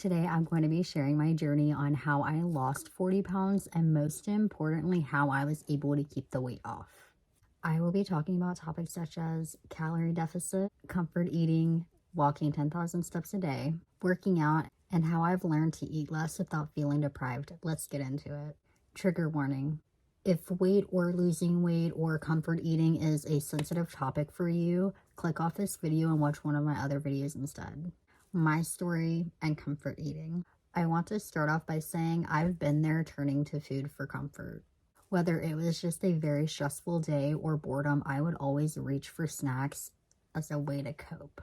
Today, I'm going to be sharing my journey on how I lost 40 pounds and most importantly, how I was able to keep the weight off. I will be talking about topics such as calorie deficit, comfort eating, walking 10,000 steps a day, working out, and how I've learned to eat less without feeling deprived. Let's get into it. Trigger warning. If weight or losing weight or comfort eating is a sensitive topic for you, click off this video and watch one of my other videos instead. My story and comfort eating. I want to start off by saying I've been there turning to food for comfort. Whether it was just a very stressful day or boredom, I would always reach for snacks as a way to cope.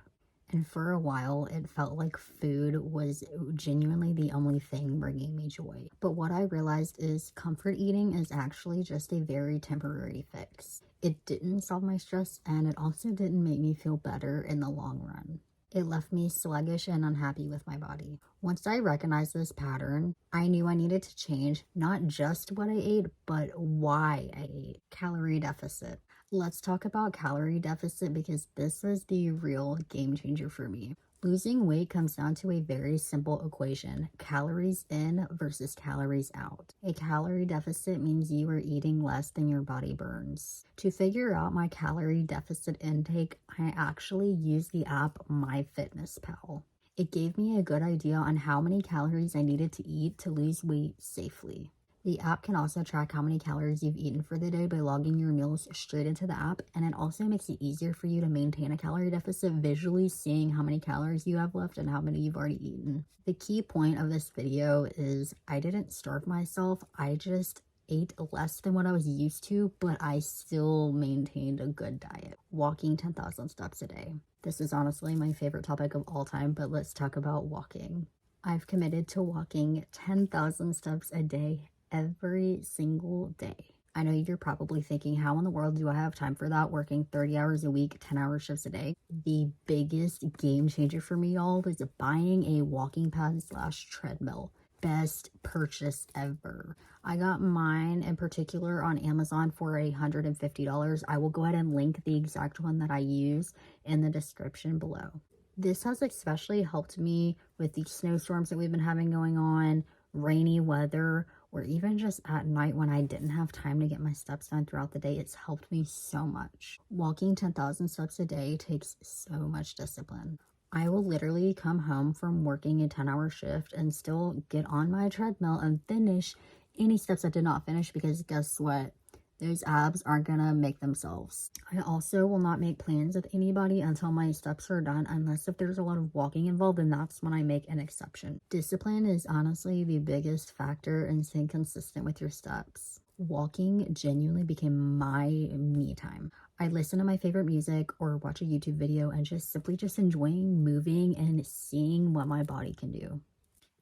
And for a while, it felt like food was genuinely the only thing bringing me joy. But what I realized is comfort eating is actually just a very temporary fix. It didn't solve my stress, and it also didn't make me feel better in the long run. It left me sluggish and unhappy with my body. Once I recognized this pattern, I knew I needed to change not just what I ate, but why I ate. Calorie deficit. Let's talk about calorie deficit because this was the real game changer for me. Losing weight comes down to a very simple equation: calories in versus calories out. A calorie deficit means you are eating less than your body burns. To figure out my calorie deficit intake, I actually used the app MyFitnessPal. It gave me a good idea on how many calories I needed to eat to lose weight safely. The app can also track how many calories you've eaten for the day by logging your meals straight into the app, and it also makes it easier for you to maintain a calorie deficit visually seeing how many calories you have left and how many you've already eaten. The key point of this video is I didn't starve myself, I just ate less than what I was used to, but I still maintained a good diet. Walking 10,000 steps a day. This is honestly my favorite topic of all time, but let's talk about walking. I've committed to walking 10,000 steps a day every single day. I know you're probably thinking, how in the world do I have time for that, working 30 hours a week, 10-hour shifts a day? The biggest game changer for me, y'all, was buying a walking pad / treadmill. Best purchase ever. I got mine in particular on Amazon for $150. I will go ahead and link the exact one that I use in the description below. This has especially helped me with the snowstorms that we've been having going on, rainy weather, or even just at night when I didn't have time to get my steps done throughout the day. It's helped me so much. Walking 10,000 steps a day takes so much discipline. I will literally come home from working a 10-hour shift and still get on my treadmill and finish any steps I did not finish, because guess what? Those abs aren't gonna make themselves. I also will not make plans with anybody until my steps are done, unless if there's a lot of walking involved, and that's when I make an exception. Discipline is honestly the biggest factor in staying consistent with your steps. Walking genuinely became my me time. I listen to my favorite music or watch a YouTube video and just enjoying moving and seeing what my body can do.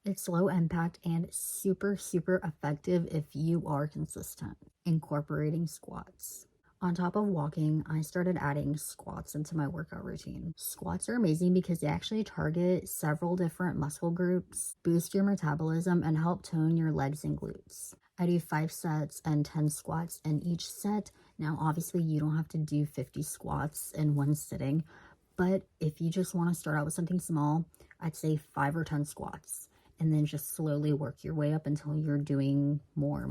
It's low impact and super effective if you are consistent. Incorporating squats. On top of walking, I started adding squats into my workout routine. Squats are amazing because they actually target several different muscle groups, boost your metabolism, and help tone your legs and glutes. I do 5 sets and 10 squats in each set. Now, obviously, you don't have to do 50 squats in one sitting, but if you just want to start out with something small, I'd say 5 or 10 squats. And then just slowly work your way up until you're doing more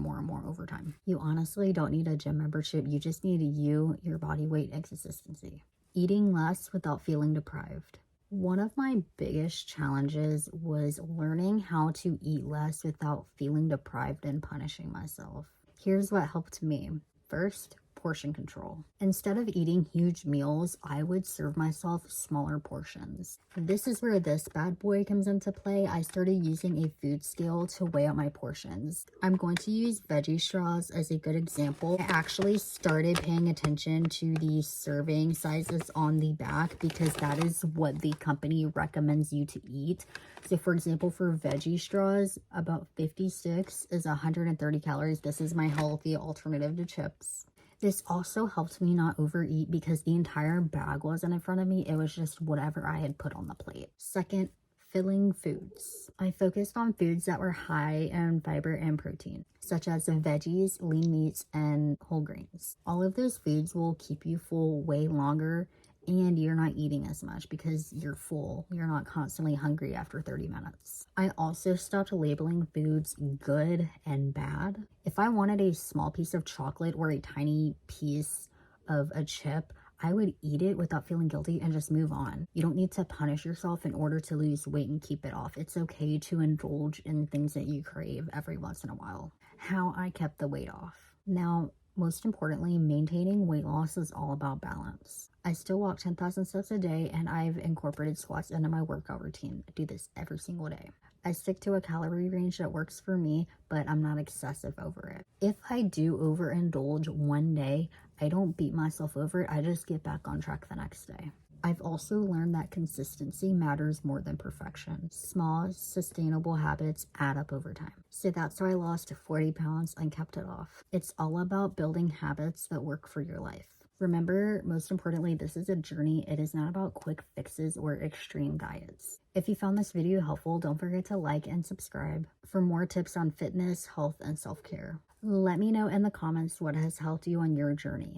over time. You honestly don't need a gym membership. You just need your body weight, and consistency. Eating less without feeling deprived. One of my biggest challenges was learning how to eat less without feeling deprived and punishing myself. Here's what helped me. First, portion control. Instead of eating huge meals, I would serve myself smaller portions. This is where this bad boy comes into play. I started using a food scale to weigh out my portions. I'm going to use veggie straws as a good example. I actually started paying attention to the serving sizes on the back because that is what the company recommends you to eat. So for example, for veggie straws, about 56 is 130 calories. This is my healthy alternative to chips. This also helped me not overeat because the entire bag wasn't in front of me. It was just whatever I had put on the plate. Second, filling foods. I focused on foods that were high in fiber and protein, such as veggies, lean meats, and whole grains. All of those foods will keep you full way longer and you're not eating as much because you're full. You're not constantly hungry after 30 minutes. I also stopped labeling foods good and bad. If I wanted a small piece of chocolate or a tiny piece of a chip, I would eat it without feeling guilty and just move on. You don't need to punish yourself in order to lose weight and keep it off. It's okay to indulge in things that you crave every once in a while. How I kept the weight off. Now, most importantly, maintaining weight loss is all about balance. I still walk 10,000 steps a day, and I've incorporated squats into my workout routine. I do this every single day. I stick to a calorie range that works for me, but I'm not excessive over it. If I do overindulge one day, I don't beat myself over it. I just get back on track the next day. I've also learned that consistency matters more than perfection. Small, sustainable habits add up over time. So that's why I lost 40 pounds and kept it off. It's all about building habits that work for your life. Remember, most importantly, this is a journey. It is not about quick fixes or extreme diets. If you found this video helpful, don't forget to like and subscribe for more tips on fitness, health, and self-care. Let me know in the comments what has helped you on your journey.